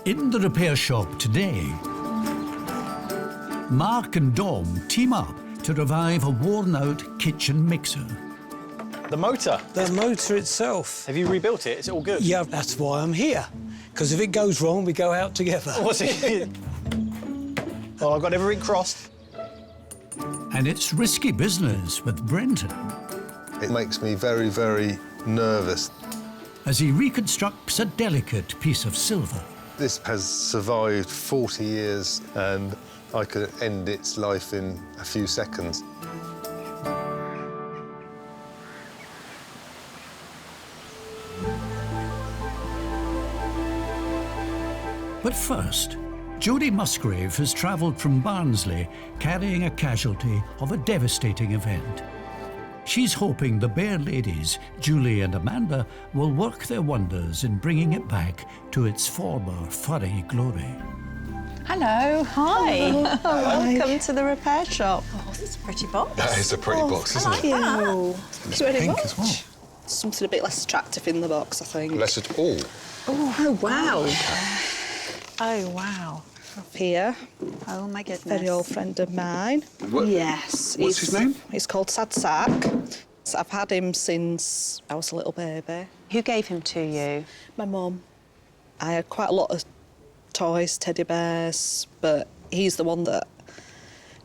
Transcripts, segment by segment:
In the repair shop today, Mark and Dom team up to revive a worn-out kitchen mixer. The motor? The motor itself. Have you rebuilt it? Is it all good? Yeah, that's why I'm here. Because if it goes wrong, we go out together. What's it? Well, I've got everything crossed. And it's risky business with Brenton, It makes me very, very nervous. as he reconstructs a delicate piece of silver. This has survived 40 years and I could end its life in a few seconds. But first, Jody Musgrave has travelled from Barnsley carrying a casualty of a devastating event. She's hoping the Bear ladies, Julie and Amanda, will work their wonders in bringing it back to its former furry glory. Hello. Hi. Welcome to the repair shop. Oh, that's a pretty box. That is a pretty box, isn't it? Thank you very Pink much. as well. Something a bit less attractive in the box, I think. Less at all. Oh, wow. Oh, wow. Up here. Oh, my goodness. Very old friend of mine. What? Yes. What's his name? He's called Sad Sack. So I've had him since I was a little baby. Who gave him to you? My mum. I had quite a lot of toys, teddy bears, but he's the one that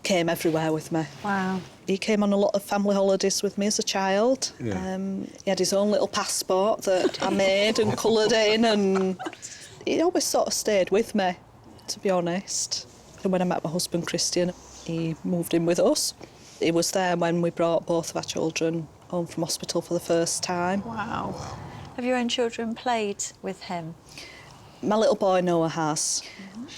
came everywhere with me. Wow. He came on a lot of family holidays with me as a child. Yeah. He had his own little passport that I made and coloured in, and he always sort of stayed with me, to be honest. And when I met my husband, Christian, he moved in with us. He was there when we brought both of our children home from hospital for the first time. Wow. Have your own children played with him? My little boy Noah has.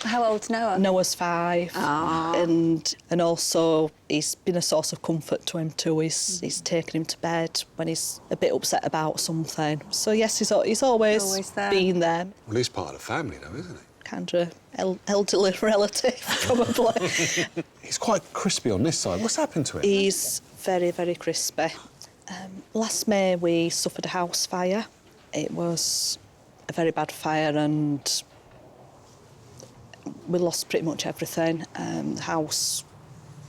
How old's Noah? Noah's 5. Ah. And also he's been a source of comfort to him too. He's taken him to bed when he's a bit upset about something. So yes, he's always there. been there. Well, he's part of the family, though, isn't he? Kind of elderly relative, probably. He's quite crispy on this side. What's happened to him? He's very, very crispy. Last May we suffered a house fire. It was a very bad fire and we lost pretty much everything. The house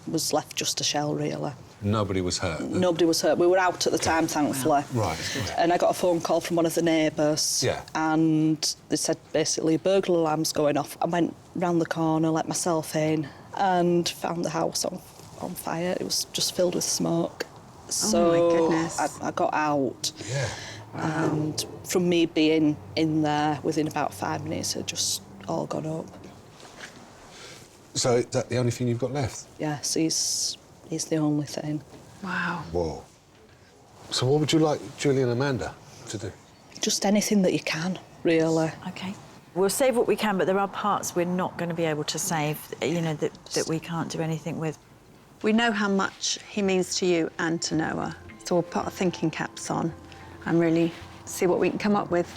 was left just a shell, really. Nobody was hurt? Nobody was hurt. We were out at the time, thankfully. Right. And I got a phone call from one of the neighbours. Yeah. And they said, basically, burglar alarm's going off. I went round the corner, let myself in, and found the house on fire. It was just filled with smoke. So my goodness. I got out. Yeah. And from me being in there within about 5 minutes, it had just all gone up. So is that the only thing you've got left? Yes, he's the only thing. Wow. Whoa. So what would you like Julie and Amanda to do? Just anything that you can, really. OK. We'll save what we can, but there are parts we're not going to be able to save, you know, that we can't do anything with. We know how much he means to you and to Noah, so we'll put our thinking caps on and really see what we can come up with.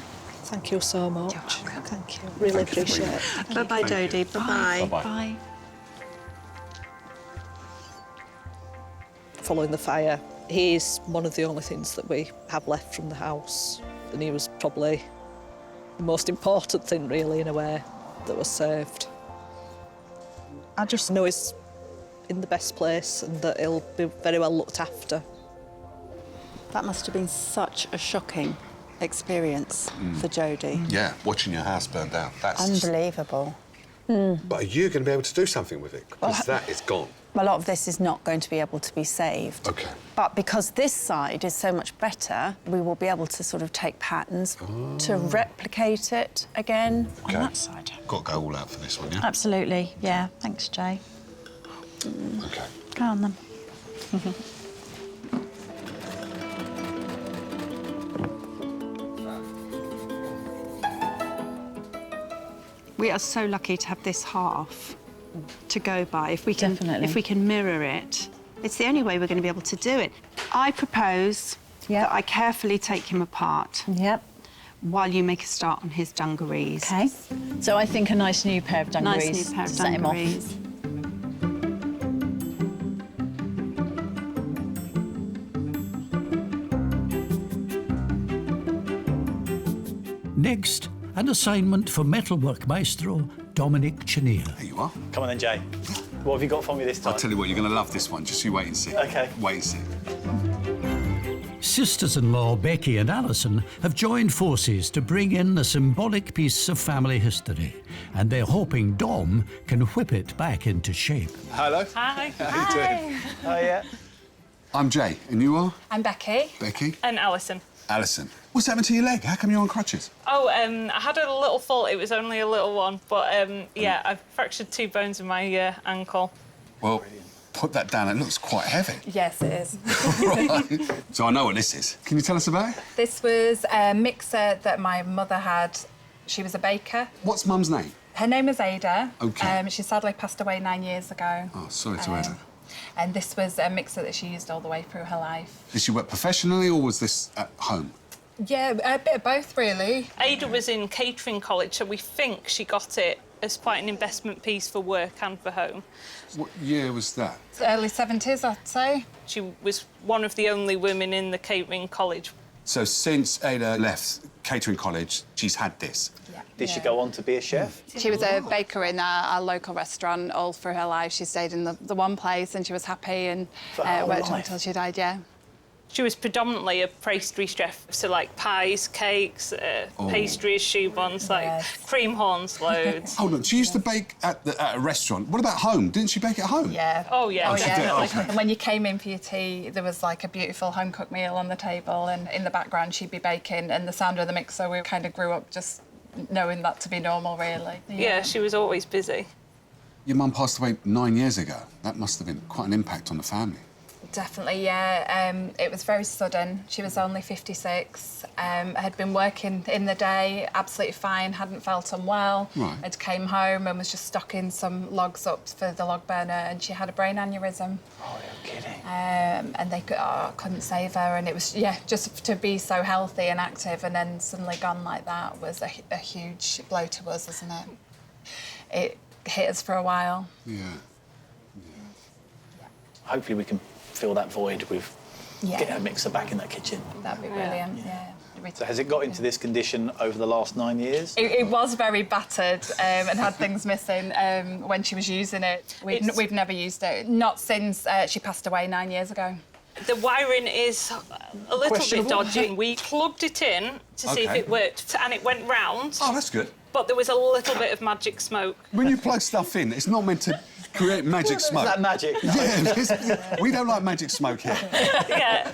Thank you so much. You're welcome. Thank you. Really appreciate it. Bye-bye, Jody. Bye-bye. Bye. Following the fire, he's one of the only things that we have left from the house. And he was probably the most important thing, really, in a way, that was saved. I just know he's in the best place and that he'll be very well looked after. That must have been such a shocking experience for Jody. Yeah, watching your house burn down. That's Unbelievable. But are you going to be able to do something with it? Because that is gone. A lot of this is not going to be able to be saved. OK. But because this side is so much better, we will be able to sort of take patterns to replicate it again on that side. Got to go all out for this one, yeah? Absolutely, yeah. Thanks, Jay. OK. Go on, then. We are so lucky to have this half to go by. If we can, Definitely. if we can mirror it, it's the only way we're going to be able to do it. I propose that I carefully take him apart Yep. while you make a start on his dungarees. OK. So I think a nice new pair of dungarees Nice new pair of to set him off. dungarees. Next, an assignment for metalwork maestro Dominic Chinea. There you are. Come on then, Jay. What have you got for me this time? I'll tell you what, you're going to love this one. Just you wait and see. OK. Wait and see. Sisters-in-law Becky and Alison have joined forces to bring in a symbolic piece of family history, and they're hoping Dom can whip it back into shape. Hello. Hi. How you doing? Oh, yeah. I'm Jay, and you are? I'm Becky. Becky. And Alison. Alison. What's happened to your leg? How come you're on crutches? Oh, I had a little fall. It was only a little one, but yeah, I've fractured 2 bones in my ankle. Well, put that down. It looks quite heavy. Yes, it is. Right. So I know what this is. Can you tell us about it? This was a mixer that my mother had. She was a baker. What's Mum's name? Her name is Ada. OK. She sadly passed away 9 years ago. Oh, sorry to hear that. And this was a mixer that she used all the way through her life. Did she work professionally, or was this at home? Yeah, a bit of both, really. Ada was in catering college, so we think she got it as quite an investment piece for work and for home. What year was that? Early 70s, I'd say. She was one of the only women in the catering college. So since Ada left catering college, she's had this? Yeah. Did she go on to be a chef? She was a baker in our local restaurant all through her life. She stayed in the one place and she was happy and worked until she died, yeah. She was predominantly a pastry chef, so like pies, cakes, pastries, shoe buns, like cream horns, loads. Hold on, she used to bake at a restaurant. What about home? Didn't she bake at home? Yeah. Oh, yeah. Oh, she yeah. did? Like, Okay. when you came in for your tea, there was like a beautiful home-cooked meal on the table, and in the background she'd be baking, and the sound of the mixer, we kind of grew up just knowing that to be normal, really. Yeah, she was always busy. Your mum passed away 9 years ago. That must have been quite an impact on the family. Definitely, yeah. It was very sudden. She was only 56, had been working in the day, absolutely fine, hadn't felt unwell. Right. Had came home and was just stocking some logs up for the log burner, and she had a brain aneurysm. Oh, you're kidding. And they couldn't save her, and it was, yeah, just to be so healthy and active and then suddenly gone like that was a huge blow to us, isn't it? It hit us for a while. Yeah. Hopefully we can fill that void with getting a mixer back in that kitchen. That'd be brilliant, yeah. So has it got into this condition over the last 9 years? It was very battered and had things missing when she was using it. We've never used it, not since she passed away 9 years ago. The wiring is a little bit dodgy. We plugged it in to see if it worked, and it went round. Oh, that's good. But there was a little bit of magic smoke. When you plug stuff in, it's not meant to create magic smoke. Is that magic? No. Yeah, we don't like magic smoke here. Yeah.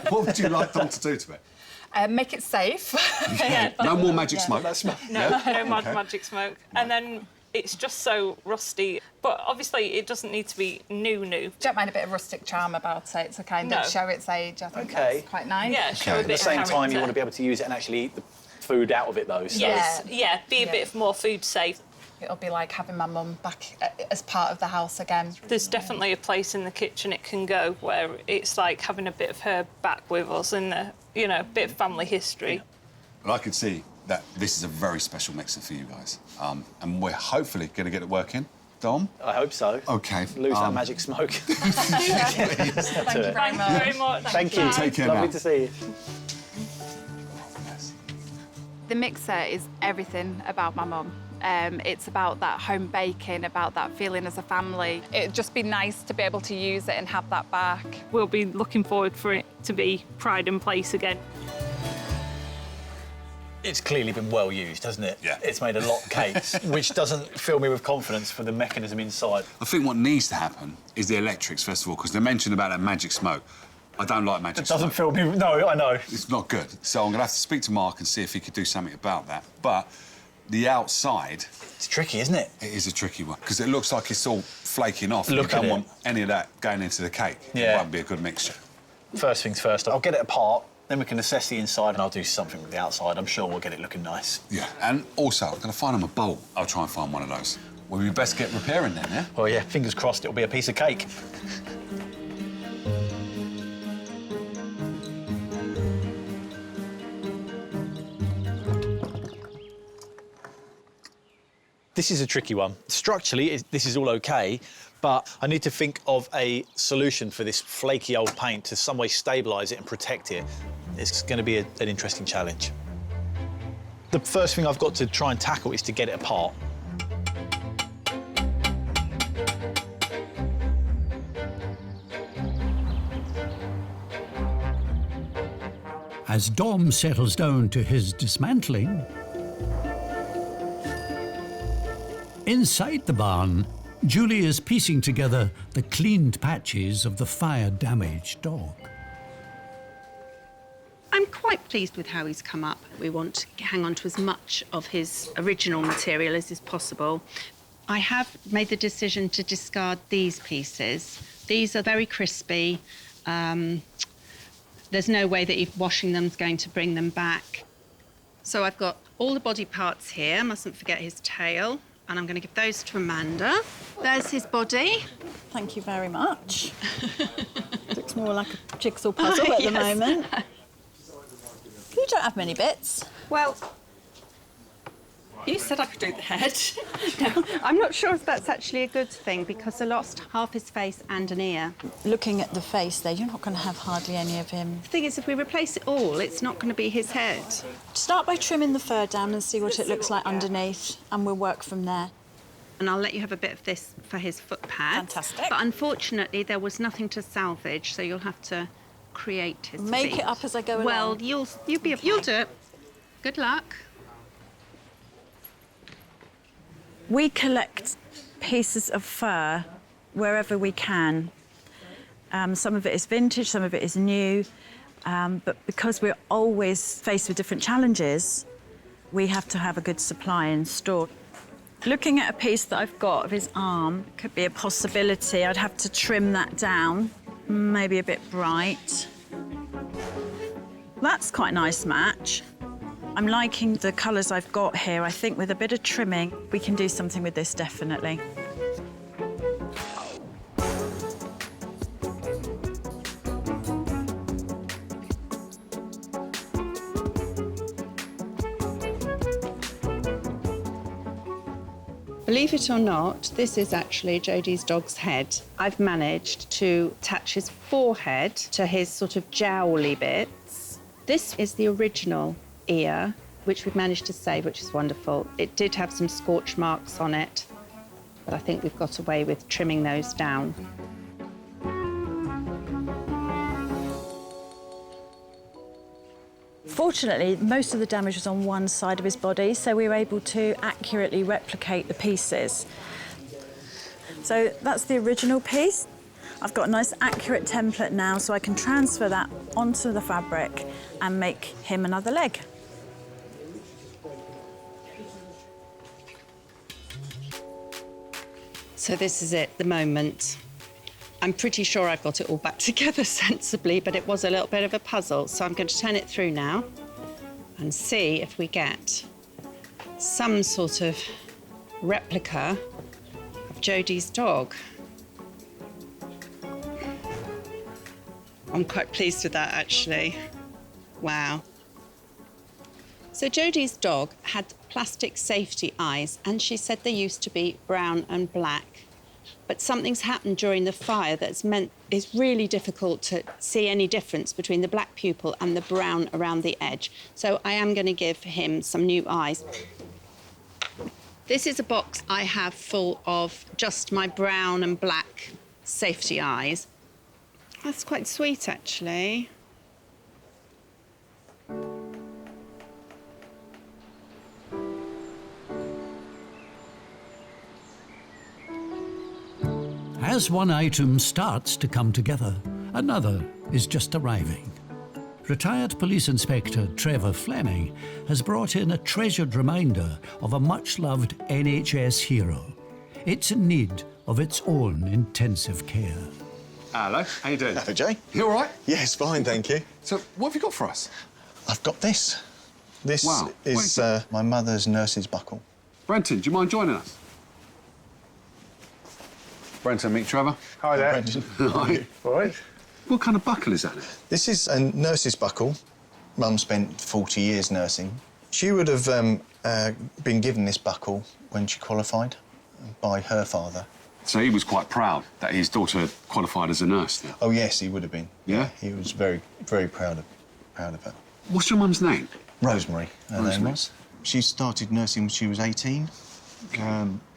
What would you like them to do to it? Make it safe. Yeah. No more magic smoke. No magic smoke. And then it's just so rusty. But obviously it doesn't need to be new. Don't mind a bit of rustic charm about it to kind of show its age. I think that's quite nice. Yeah, show a At bit the same of time, you character. want to be able to use it and actually eat the food out of it, though. So. Yes, yeah, be a bit more food safe. It'll be like having my mum back as part of the house again. There's definitely a place in the kitchen it can go where it's like having a bit of her back with us and, a bit of family history. Well, I can see that this is a very special mixer for you guys. And we're hopefully going to get it working. Dom? I hope so. OK. Lose that magic smoke. Thank you very much. Thank you. Take care Lovely now. to see you. The mixer is everything about my mum. It's about that home baking, about that feeling as a family. It'd just be nice to be able to use it and have that back. We'll be looking forward for it to be pride and place again. It's clearly been well used, hasn't it? Yeah. It's made a lot of cakes, which doesn't fill me with confidence for the mechanism inside. I think what needs to happen is the electrics, first of all, because they mentioned about that magic smoke. I don't like magic It smoke. doesn't fill me... No, I know. It's not good. So I'm going to have to speak to Mark and see if he could do something about that. But the outside... It's tricky, isn't it? It is a tricky one, because it looks like it's all flaking off. Look you at don't it. want any of that going into the cake. Yeah. It won't be a good mixture. First things first, I'll get it apart, then we can assess the inside and I'll do something with the outside. I'm sure we'll get it looking nice. Yeah, and also, I'm going to find him a bowl. I'll try and find one of those. Well, we best get repairing then, yeah? Well, yeah, fingers crossed it'll be a piece of cake. This is a tricky one. Structurally, this is all OK, but I need to think of a solution for this flaky old paint to some way stabilise it and protect it. It's going to be an interesting challenge. The first thing I've got to try and tackle is to get it apart. As Dom settles down to his dismantling, inside the barn, Julie is piecing together the cleaned patches of the fire-damaged dog. I'm quite pleased with how he's come up. We want to hang on to as much of his original material as is possible. I have made the decision to discard these pieces. These are very crispy. There's no way that washing them is going to bring them back. So I've got all the body parts here, mustn't forget his tail, and I'm going to give those to Amanda. There's his body. Thank you very much. Looks more like a jigsaw puzzle at the moment. You don't have many bits. Well, you said I could do the head. No, I'm not sure if that's actually a good thing because I lost half his face and an ear. Looking at the face there, you're not going to have hardly any of him. The thing is, if we replace it all, it's not going to be his head. Start by trimming the fur down and see what it looks like underneath, and we'll work from there. And I'll let you have a bit of this for his foot pad. Fantastic. But unfortunately, there was nothing to salvage, so you'll have to create his Make feet. it up as I go along. Well, you'll do it. Good luck. We collect pieces of fur wherever we can. Some of it is vintage, some of it is new, but because we're always faced with different challenges, we have to have a good supply and store. Looking at a piece that I've got of his arm could be a possibility. I'd have to trim that down, maybe a bit bright. That's quite a nice match. I'm liking the colours I've got here. I think with a bit of trimming, we can do something with this, definitely. Believe it or not, this is actually Jody's dog's head. I've managed to attach his forehead to his sort of jowly bits. This is the original ear, which we've managed to save, which is wonderful. It did have some scorch marks on it, but I think we've got away with trimming those down. Fortunately, most of the damage was on one side of his body, so we were able to accurately replicate the pieces. So that's the original piece. I've got a nice accurate template now, so I can transfer that onto the fabric and make him another leg. So this is it, the moment. I'm pretty sure I've got it all back together sensibly, but it was a little bit of a puzzle. So I'm going to turn it through now and see if we get some sort of replica of Jody's dog. I'm quite pleased with that, actually. Wow. So Jody's dog had plastic safety eyes, and she said they used to be brown and black. But something's happened during the fire that's meant it's really difficult to see any difference between the black pupil and the brown around the edge. So I am going to give him some new eyes. This is a box I have full of just my brown and black safety eyes. That's quite sweet, actually. As one item starts to come together, another is just arriving. Retired Police Inspector Trevor Fleming has brought in a treasured reminder of a much-loved NHS hero. It's in need of its own intensive care. Hello, how you doing? Hello, Jay. You all right? Yes, fine, thank you. So, what have you got for us? I've got this. This Wow. is my mother's nurse's buckle. Brenton, do you mind joining us? Brenton, meet Trevor. Hi there. Brenton. Hi. All right. What kind of buckle is that? This is a nurse's buckle. Mum spent 40 years nursing. She would have been given this buckle when she qualified by her father. So he was quite proud that his daughter qualified as a nurse then? Oh, yes, he would have been. Yeah? He was very, very proud of her. What's your mum's name? Rosemary, her name was. She started nursing when she was 18,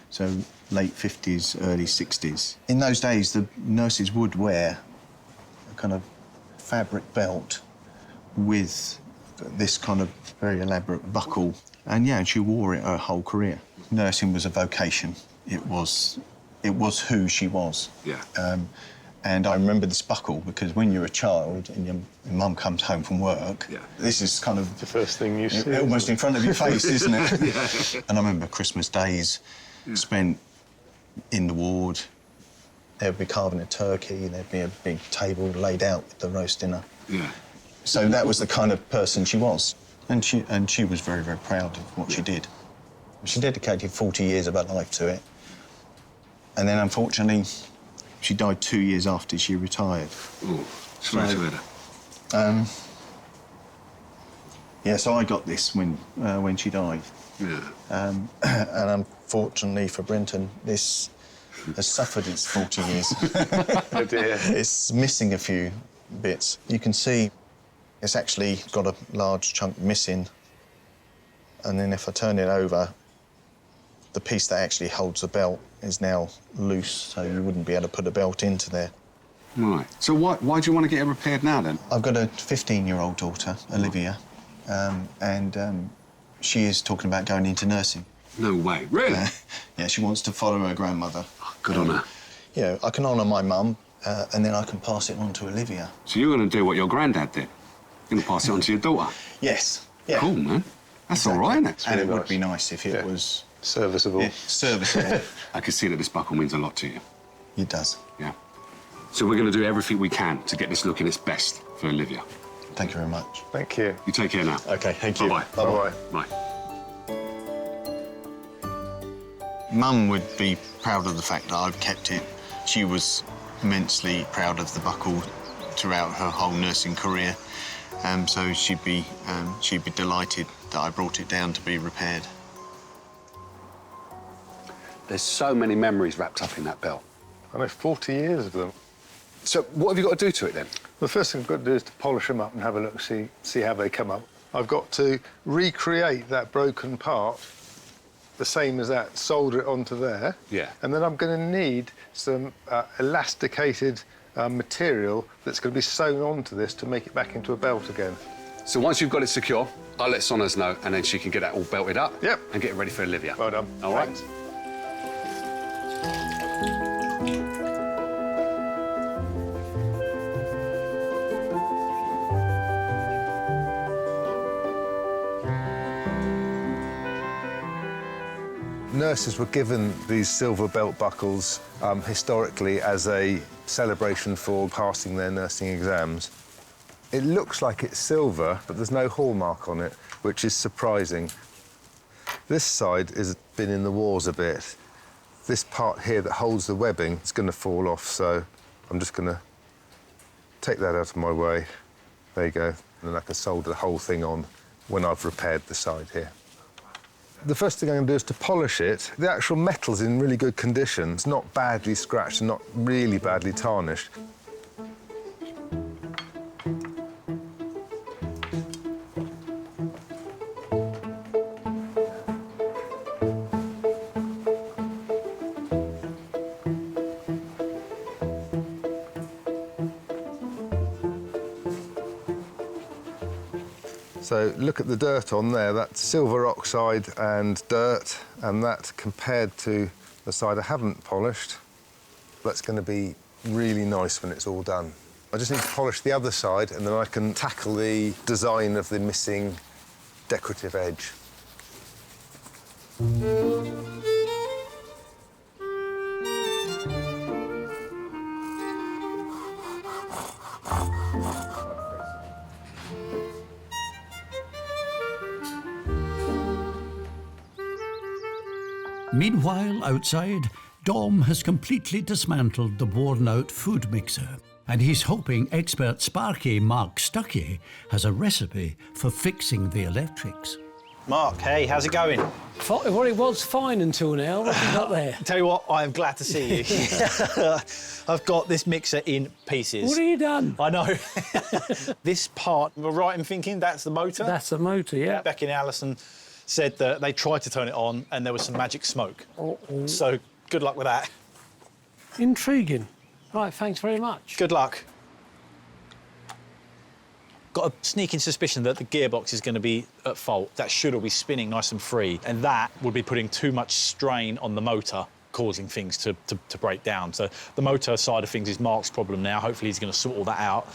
so late 50s, early 60s. In those days, the nurses would wear a kind of fabric belt with this kind of very elaborate buckle. And, yeah, she wore it her whole career. Nursing was a vocation. It was who she was. Yeah. And I remember this buckle because when you're a child and your mum comes home from work, this is kind of... the first thing you see. Almost in front of your face, isn't it? Yeah. And I remember Christmas days spent in the ward. They'd be carving a turkey, there'd be a big table laid out with the roast dinner. Yeah. So that was the kind of person she was. And she was very, very proud of what she did. She dedicated 40 years of her life to it. And then, unfortunately, she died 2 years after she retired. Oh, sorry to hear that. Yeah, so I got this when she died. Yeah. And unfortunately for Brenton, this has suffered its 40 years. Oh dear. It's missing a few bits. You can see it's actually got a large chunk missing. And then if I turn it over, the piece that actually holds the belt is now loose, so you wouldn't be able to put a belt into there. Right. So why do you want to get it repaired now, then? I've got a 15-year-old daughter, Olivia, and she is talking about going into nursing. No way. Really? Yeah, she wants to follow her grandmother. Oh, good on her. You know, I can honour my mum, and then I can pass it on to Olivia. So you're going to do what your granddad did? You're going to pass it on to your daughter? Yes. Yeah. Cool, man. That's all right, isn't it? And it would be nice if it was... serviceable. Yeah, serviceable. I can see that this buckle means a lot to you. It does. Yeah. So we're going to do everything we can to get this looking its best for Olivia. Thank you very much. Thank you. You take care now. OK, thank you. Bye-bye. Bye-bye. Bye. Mum would be proud of the fact that I've kept it. She was immensely proud of the buckle throughout her whole nursing career. So she'd be delighted that I brought it down to be repaired. There's so many memories wrapped up in that belt. I know, 40 years of them. So what have you got to do to it, then? The first thing I've got to do is to polish them up and have a look, see how they come up. I've got to recreate that broken part, the same as that, solder it onto there. Yeah. And then I'm going to need some elasticated material that's going to be sewn onto this to make it back into a belt again. So once you've got it secure, I'll let Sonas know, and then she can get that all belted up. Yep. And get it ready for Olivia. Well done. All right? Thanks. Nurses were given these silver belt buckles historically as a celebration for passing their nursing exams. It looks like it's silver, but there's no hallmark on it, which is surprising. This side has been in the wars a bit. This part here that holds the webbing is going to fall off, so I'm just going to take that out of my way. There you go. And then I can solder the whole thing on when I've repaired the side here. The first thing I'm going to do is to polish it. The actual metal's in really good condition. It's not badly scratched and not really badly tarnished. So look at the dirt on there, that's silver oxide and dirt, and that compared to the side I haven't polished, that's going to be really nice when it's all done. I just need to polish the other side and then I can tackle the design of the missing decorative edge. Meanwhile, outside, Dom has completely dismantled the worn-out food mixer, and he's hoping expert Sparky Mark Stuckey has a recipe for fixing the electrics. Mark, hey, how's it going? Well, it was fine until now. What have you got there? Tell you what, I am glad to see you. I've got this mixer in pieces. What have you done? I know. This part, am I right in thinking that's the motor? That's the motor, yeah. Becky and Alison said that they tried to turn it on and there was some magic smoke. So good luck with that. Intriguing. Right, thanks very much. Good luck. Got a sneaking suspicion that the gearbox is going to be at fault. That should all be spinning nice and free, and that would be putting too much strain on the motor, causing things to break down. So the motor side of things is Mark's problem now. Hopefully he's going to sort all that out.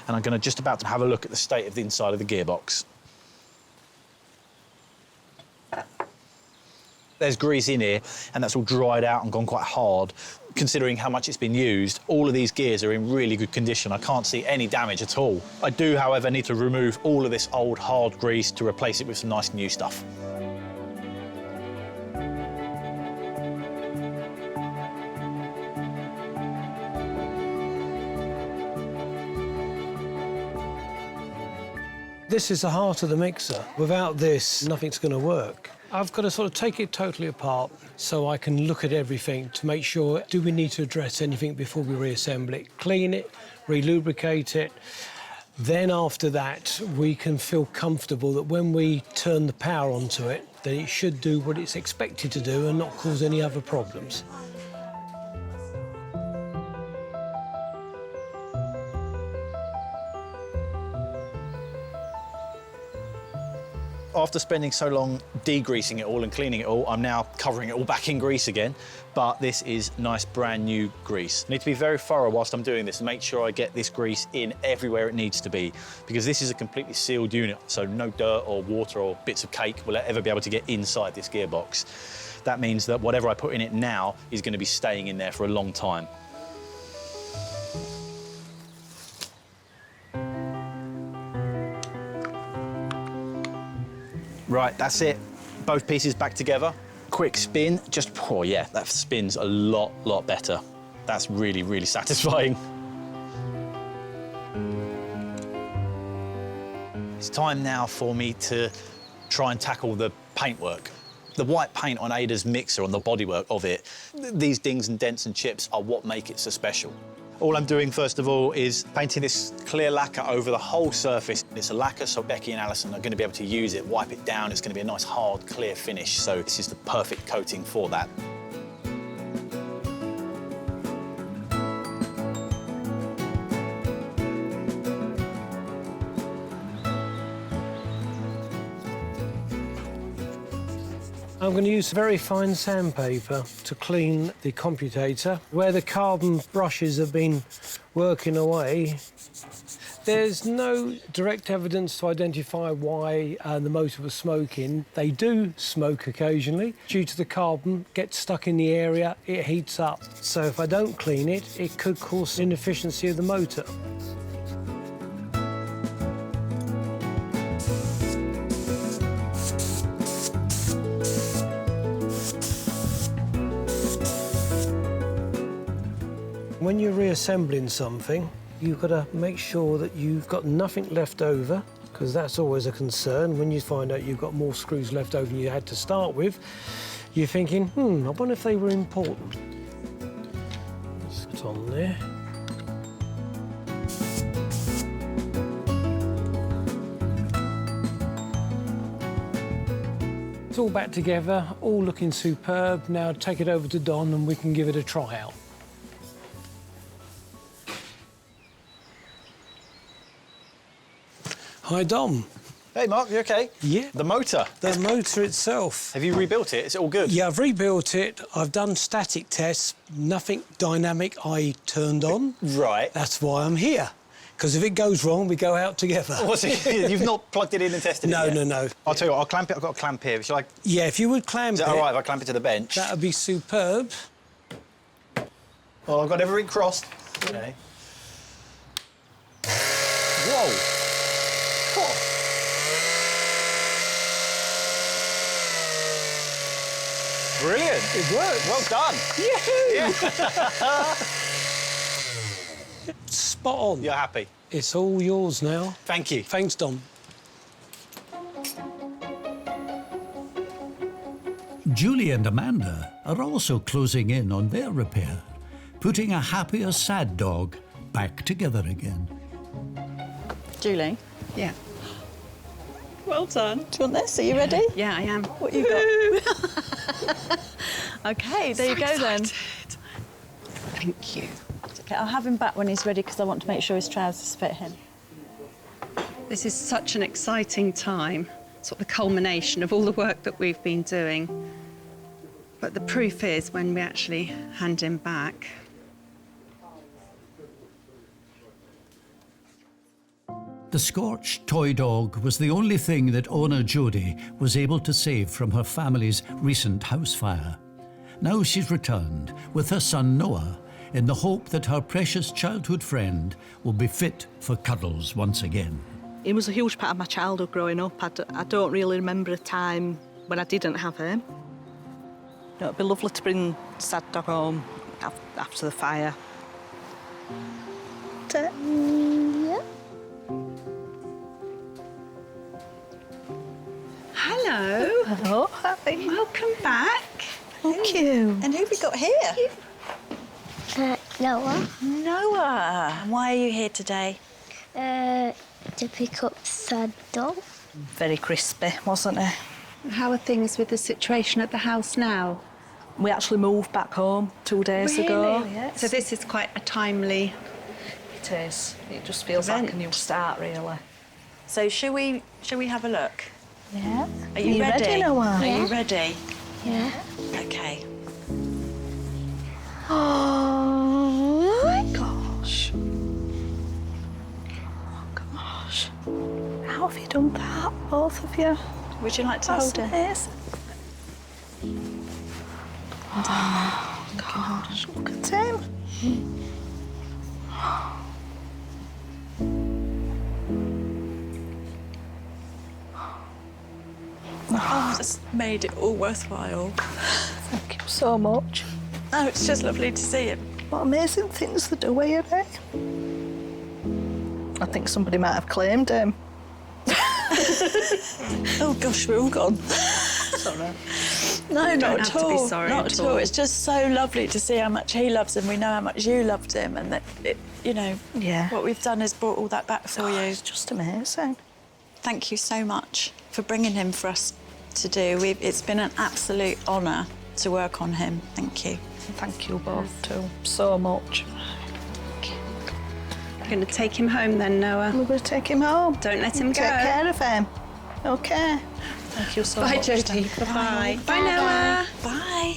And I'm going to just about to have a look at the state of the inside of the gearbox. There's grease in here, and that's all dried out and gone quite hard. Considering how much it's been used, all of these gears are in really good condition. I can't see any damage at all. I do, however, need to remove all of this old hard grease to replace it with some nice new stuff. This is the heart of the mixer. Without this, nothing's going to work. I've got to sort of take it totally apart so I can look at everything to make sure, do we need to address anything before we reassemble it? Clean it, re-lubricate it. Then after that, we can feel comfortable that when we turn the power onto it, that it should do what it's expected to do and not cause any other problems. After spending so long degreasing it all and cleaning it all, I'm now covering it all back in grease again. But this is nice, brand new grease. I need to be very thorough whilst I'm doing this and make sure I get this grease in everywhere it needs to be, because this is a completely sealed unit, so no dirt or water or bits of cake will ever be able to get inside this gearbox. That means that whatever I put in it now is going to be staying in there for a long time. Right, that's it. Both pieces back together. Quick spin, just, oh yeah, that spins a lot better. That's really, really satisfying. It's time now for me to try and tackle the paintwork. The white paint on Ada's mixer, on the bodywork of it, these dings and dents and chips are what make it so special. All I'm doing, first of all, is painting this clear lacquer over the whole surface. It's a lacquer, so Becky and Alison are going to be able to use it, wipe it down. It's going to be a nice, hard, clear finish, so this is the perfect coating for that. I'm going to use very fine sandpaper to clean the commutator. Where the carbon brushes have been working away, there's no direct evidence to identify why the motor was smoking. They do smoke occasionally. Due to the carbon, gets stuck in the area, it heats up. So if I don't clean it, it could cause inefficiency of the motor. When you're reassembling something, you've got to make sure that you've got nothing left over, because that's always a concern. When you find out you've got more screws left over than you had to start with, you're thinking, I wonder if they were important. Let's put on there. It's all back together, all looking superb. Now take it over to Don and we can give it a try out. Hi, Dom. Hey, Mark, you OK? Yeah. The motor. The motor itself. Have you rebuilt it? Is it all good? Yeah, I've rebuilt it. I've done static tests. Nothing dynamic I turned on. Right. That's why I'm here. Because if it goes wrong, we go out together. What's it? You've not plugged it in and tested it yet? No. I'll tell you what, I'll clamp it. I've got a clamp here. Shall I? Yeah, if you would clamp it. Is that all right if I clamp it to the bench? That would be superb. Well, I've got everything crossed. OK. Whoa. Brilliant. It worked. Well done. Yahoo! Yeah. Spot on. You're happy? It's all yours now. Thank you. Thanks, Dom. Julie and Amanda are also closing in on their repair, putting a happier, sad dog back together again. Julie? Yeah. Well done. Do you want this? Are you ready? Yeah, I am. What you got? OK, there you go then. Thank you. Okay, I'll have him back when he's ready because I want to make sure his trousers fit him. This is such an exciting time, sort of the culmination of all the work that we've been doing. But the proof is when we actually hand him back. The scorched toy dog was the only thing that owner Jody was able to save from her family's recent house fire. Now she's returned with her son Noah in the hope that her precious childhood friend will be fit for cuddles once again. He was a huge part of my childhood growing up. I don't really remember a time when I didn't have him. You know, it'd be lovely to bring Sad Dog home after the fire. Yeah. Hello. Hello. Hi. Welcome back. Thank you. And who have we got here? Noah. Noah. And why are you here today? To pick up Sad Dog. Very crispy, wasn't it? How are things with the situation at the house now? We actually moved back home 2 days ago. Yes. So this is quite a timely... It is. It just feels like a new start, really. So shall we have a look? Yeah. Are you ready? Noah? Are you ready? Yeah. Okay. Oh my gosh. Oh gosh. How have you done that, both of you? Would you like to hold it? Yes. Oh gosh, look at him. Oh, that's made it all worthwhile. Thank you so much. Oh, it's just lovely to see him. What amazing things they do here, eh? I think somebody might have claimed him. Oh gosh, we're all gone. Sorry. No, not at all. To be sorry not at all. It's just so lovely to see how much he loves him. We know how much you loved him, and that you know, what we've done has brought all that back for you. It's just amazing. Thank you so much for bringing him for us to do. It's been an absolute honour to work on him. Thank you. Thank you both too, so much. We're going to take him home then, Noah. We're going to take him home. Don't let him go. Take care of him. OK. Thank you so much. Bye, Jody. Bye-bye. Bye, Noah. Bye.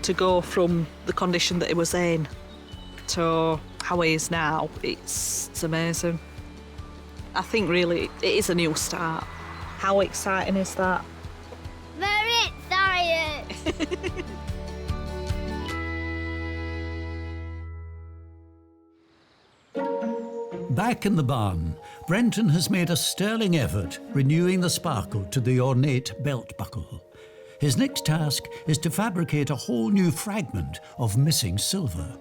To go from the condition that he was in to how he is now, it's amazing. I think really it is a new start. How exciting is that? Very excited. Back in the barn, Brenton has made a sterling effort renewing the sparkle to the ornate belt buckle. His next task is to fabricate a whole new fragment of missing silver.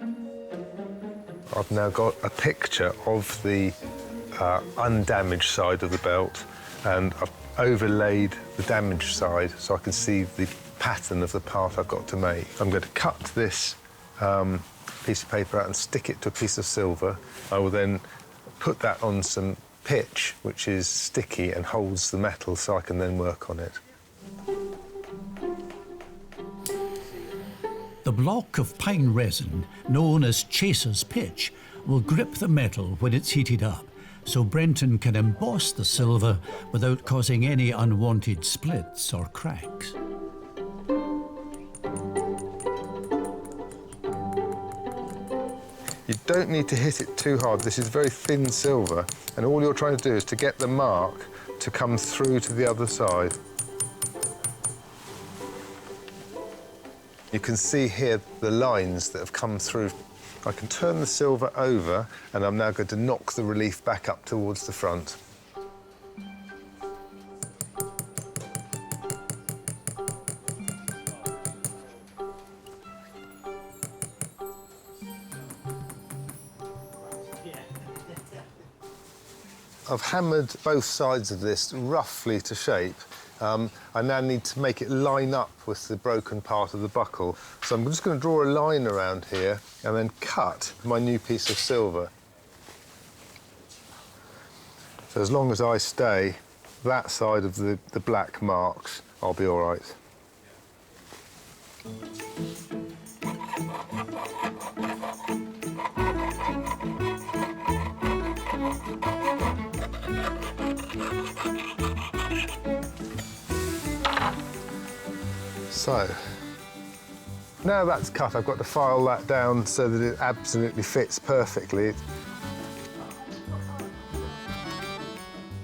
I've now got a picture of the undamaged side of the belt, and I've overlaid the damaged side so I can see the pattern of the part I've got to make. I'm going to cut this piece of paper out and stick it to a piece of silver. I will then put that on some pitch, which is sticky and holds the metal, so I can then work on it. The block of pine resin, known as chaser's pitch, will grip the metal when it's heated up, so Brenton can emboss the silver without causing any unwanted splits or cracks. You don't need to hit it too hard. This is very thin silver, and all you're trying to do is to get the mark to come through to the other side. You can see here the lines that have come through. I can turn the silver over, and I'm now going to knock the relief back up towards the front. I've hammered both sides of this roughly to shape, I now need to make it line up with the broken part of the buckle. So I'm just going to draw a line around here and then cut my new piece of silver. So as long as I stay that side of the black marks, I'll be all right. So, now that's cut, I've got to file that down so that it absolutely fits perfectly.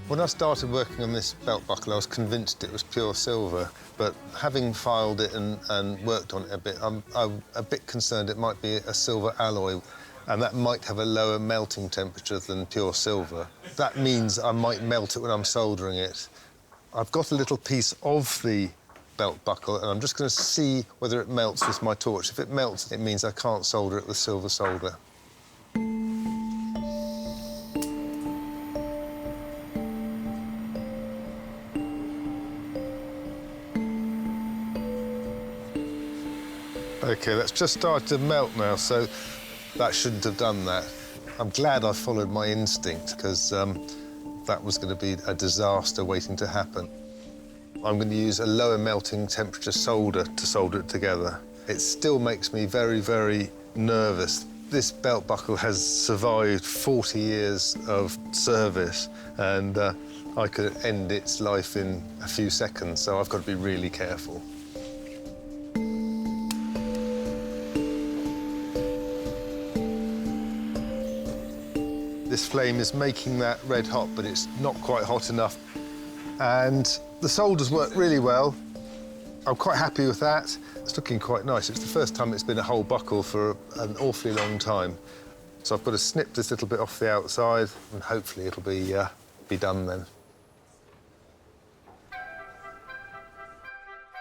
When I started working on this belt buckle, I was convinced it was pure silver, but having filed it and worked on it a bit, I'm a bit concerned it might be a silver alloy, and that might have a lower melting temperature than pure silver. That means I might melt it when I'm soldering it. I've got a little piece of the belt buckle, and I'm just going to see whether it melts with my torch. If it melts, it means I can't solder it with silver solder. OK, that's just started to melt now, so that shouldn't have done that. I'm glad I followed my instinct, because that was going to be a disaster waiting to happen. I'm going to use a lower melting temperature solder to solder it together. It still makes me very, very nervous. This belt buckle has survived 40 years of service, and I could end its life in a few seconds, so I've got to be really careful. This flame is making that red hot, but it's not quite hot enough. And the solders work really well. I'm quite happy with that. It's looking quite nice. It's the first time it's been a whole buckle for an awfully long time. So I've got to snip this little bit off the outside, and hopefully it'll be done then.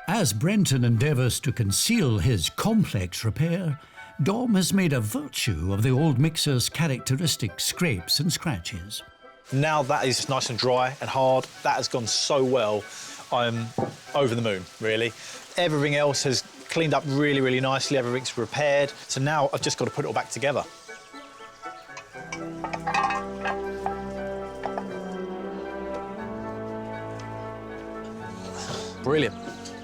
As Brenton endeavours to conceal his complex repair, Dom has made a virtue of the old mixer's characteristic scrapes and scratches. Now that is nice and dry and hard, that has gone so well, I'm over the moon, really. Everything else has cleaned up really, really nicely, everything's repaired, so now I've just got to put it all back together. Brilliant.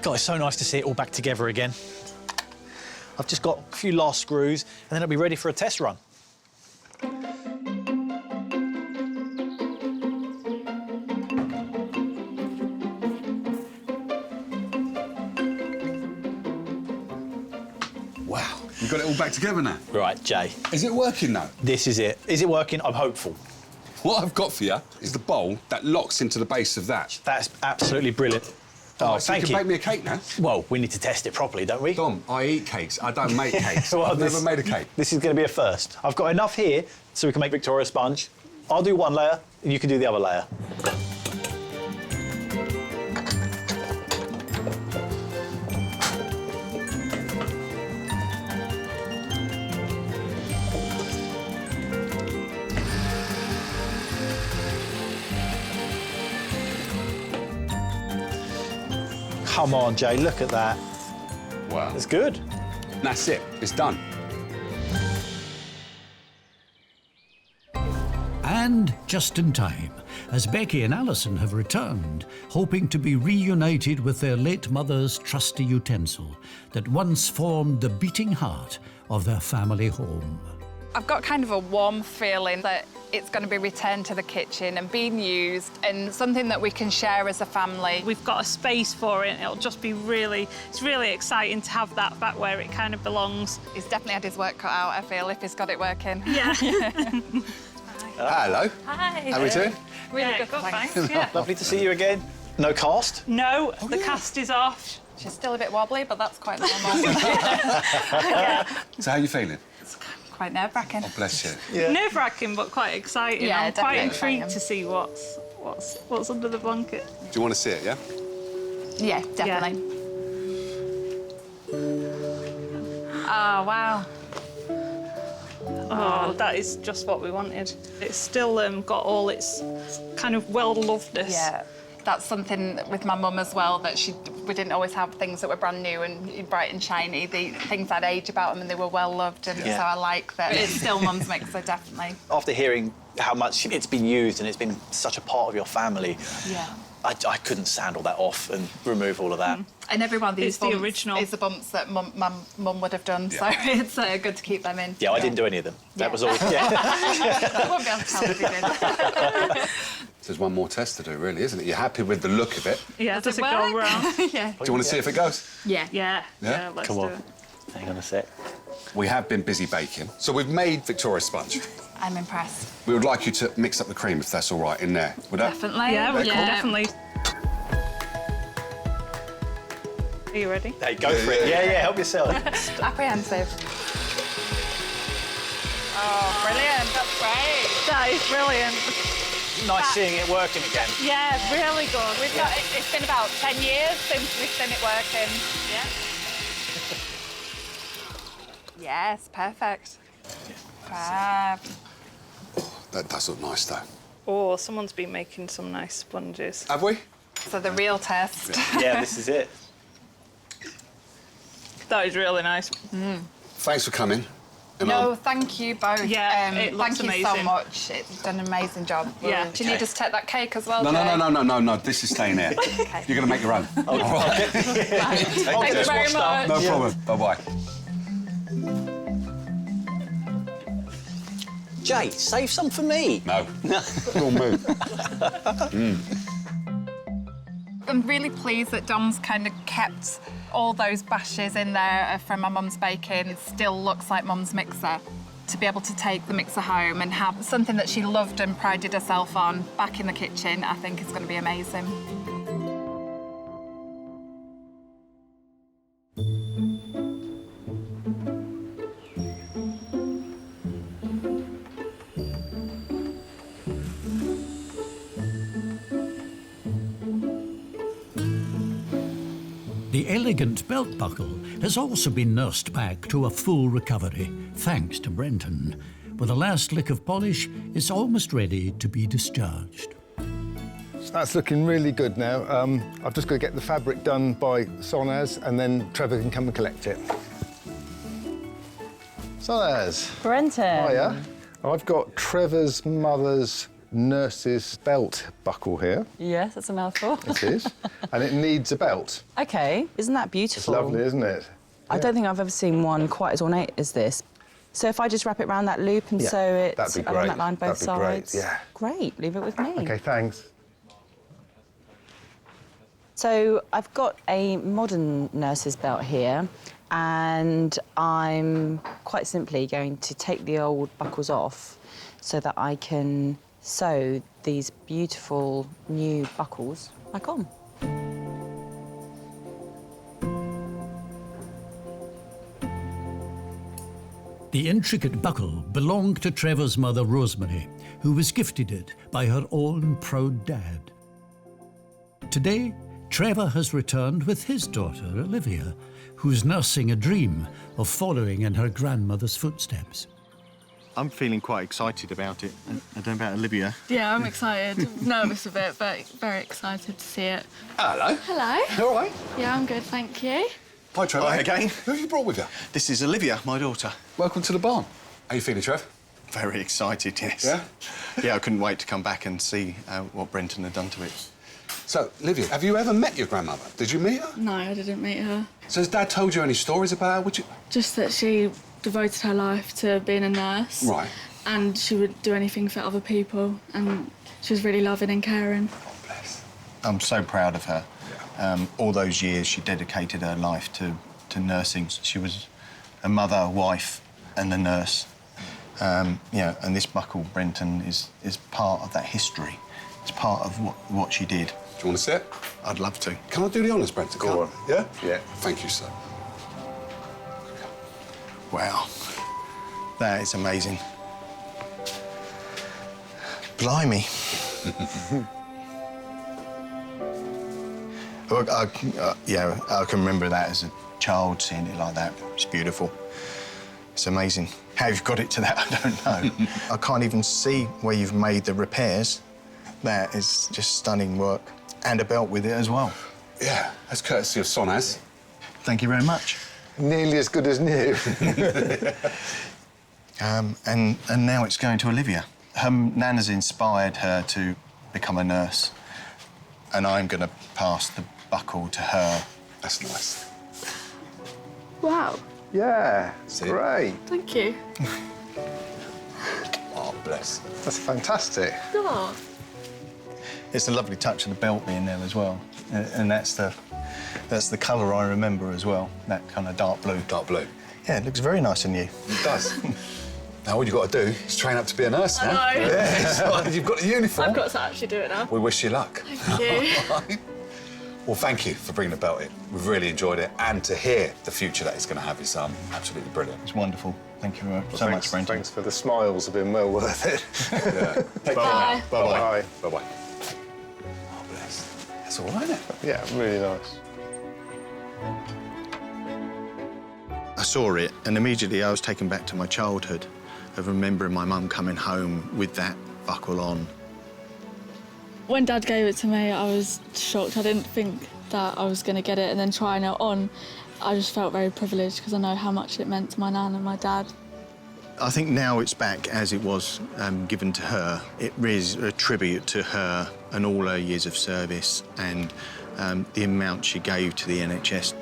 God, it's so nice to see it all back together again. I've just got a few last screws, and then I'll be ready for a test run. Wow, you've got it all back together now? Right, Jay. Is it working now? This is it. Is it working? I'm hopeful. What I've got for you is the bowl that locks into the base of that. That's absolutely brilliant. Oh, so thank you you. can bake me a cake now? Well, we need to test it properly, don't we? Dom, I eat cakes. I don't make cakes. Well, I've never made a cake. This is going to be a first. I've got enough here so we can make Victoria sponge. I'll do one layer, and you can do the other layer. Come on, Jay, look at that. Wow. It's good. That's it. It's done. And just in time, as Becky and Alison have returned, hoping to be reunited with their late mother's trusty utensil that once formed the beating heart of their family home. I've got kind of a warm feeling that it's going to be returned to the kitchen and being used, and something that we can share as a family. We've got a space for it, and it'll just be it's really exciting to have that back where it kind of belongs. He's definitely had his work cut out, I feel, if he's got it working. Yeah. Hello. Hi. How are we doing? Really good, thanks. Yeah. Lovely to see you again. No cast? No, the cast is off. She's still a bit wobbly, but that's quite normal. So how are you feeling? Quite nerve-wracking. Oh, bless you. Yeah. Nerve-wracking, but quite exciting. Yeah, I'm quite definitely intrigued to see what's under the blanket. Do you want to see it, yeah? Yeah, definitely. Oh, wow. Oh, that is just what we wanted. It's still got all its kind of well-lovedness. Yeah. That's something with my mum as well, that we didn't always have things that were brand new and bright and shiny. The things had age about them and they were well loved, and so I like that it's still mum's mixer, definitely. After hearing how much it's been used and it's been such a part of your family, I couldn't sand all that off and remove all of that. And every one of these the original is the bumps that my mum would have done, so it's good to keep them in. Yeah, I didn't do any of them. That was all. I won't be able to tell if you did. There's one more test to do, really, isn't it? You're happy with the look of it. Yeah, does it go wrong? Yeah. Do you want to see if it goes? Yeah. Yeah, let's do it. Hang on a sec. We have been busy baking, so we've made Victoria's sponge. I'm impressed. We would like you to mix up the cream, if that's all right, in there. Would that? Definitely. Yeah, cool. definitely. Are you ready? Hey, go for it. Yeah, help yourself. Apprehensive. Oh, brilliant. That's great. That is brilliant. Nice seeing it working again. Yeah, really good. It's been about 10 years since we've seen it working. Yeah. Yes, perfect. Fab. That does look nice, though. Oh, someone's been making some nice sponges. Have we? So the real test. Yeah, this is it. That is really nice. Thanks for coming. No, thank you both. Yeah, it looks thank you so amazing. much. It's done an amazing job. Yeah. Do you need us to take that cake as well, No, Jay? no. This is staying there. Okay. You're going to make your own. All right. Thank you very much. No problem. Bye-bye. Jay, save some for me. No. All me. I'm really pleased that Dom's kind of kept all those bashes in there from my mum's baking. It still looks like mum's mixer. To be able to take the mixer home and have something that she loved and prided herself on back in the kitchen, I think is going to be amazing. The elegant belt buckle has also been nursed back to a full recovery, thanks to Brenton. With a last lick of polish, it's almost ready to be discharged. That's looking really good now. I've just got to get the fabric done by Sonaz, and then Trevor can come and collect it. Sonaz. Brenton. Hiya. I've got Trevor's mother's nurse's belt buckle here. Yes, that's a mouthful. It is. And it needs a belt. OK, isn't that It's beautiful? lovely, isn't it? I don't think I've ever seen one quite as ornate as this. So if I just wrap it around that loop and sew it that'd be around great. that line both That'd be great, sides. yeah. Great, leave it with me. OK, thanks. So I've got a modern nurse's belt here, and I'm quite simply going to take the old buckles off so that I can sew these beautiful new buckles back on. The intricate buckle belonged to Trevor's mother, Rosemary, who was gifted it by her own proud dad. Today, Trevor has returned with his daughter, Olivia, who's nursing a dream of following in her grandmother's footsteps. I'm feeling quite excited about it. I don't know about Olivia. Yeah, I'm excited. Nervous a bit, but very excited to see it. Hello. Hello. All right. Yeah, I'm good, thank you. Hi, Trevor. Hi again. Who have you brought with you? This is Olivia, my daughter. Welcome to the barn. How you feeling, Trev? Very excited, yes. Yeah? Yeah, I couldn't wait to come back and see what Brenton had done to it. So, Olivia, have you ever met your grandmother? Did you meet her? No, I didn't meet her. So has Dad told you any stories about her? Would you? Just that she devoted her life to being a nurse. Right. And she would do anything for other people, and she was really loving and caring. Oh, bless. I'm so proud of her. Yeah. All those years, she dedicated her life to nursing. She was a mother, a wife, and a nurse. Yeah, and this buckle, Brenton, is part of that history. It's part of what she did. Do you want to see it? I'd love to. Can I do the honours, Brenton? Go on. Yeah? Yeah. Thank you, sir. Wow. That is amazing. Blimey. Yeah, I can remember that as a child, seeing it like that. It's beautiful. It's amazing. How you've got it to that, I don't know. I can't even see where you've made the repairs. That is just stunning work. And a belt with it as well. Yeah, that's courtesy of Sonaz. Thank you very much. Nearly as good as new. And now it's going to Olivia. Her nan has inspired her to become a nurse, and I'm going to pass the buckle to her. That's nice. Wow. Yeah, great. Thank you. Oh, bless. That's fantastic. Oh. It's a lovely touch of the belt being there as well, and that's the colour I remember as well. That kind of dark blue. Dark blue. Yeah, it looks very nice on you. It does. Now, all you've got to do is train up to be a nurse now. I know. Yeah, you've got the uniform. I've got to actually do it now. We wish you luck. Thank you. Well, thank you for bringing the belt in. We've really enjoyed it, and to hear the future that it's going to have is absolutely brilliant. It's wonderful. Thank you so much, Brenton. Thanks for the smiles. Have been well worth it. Yeah. Take Bye. care. Bye-bye. Bye. Bye-bye. Oh, bless. That's all right, isn't it? Yeah, really nice. I saw it, and immediately I was taken back to my childhood of remembering my mum coming home with that buckle on. When Dad gave it to me, I was shocked. I didn't think that I was going to get it, and then trying it on, I just felt very privileged because I know how much it meant to my nan and my dad. I think now it's back as it was given to her. It is a tribute to her and all her years of service and the amount she gave to the NHS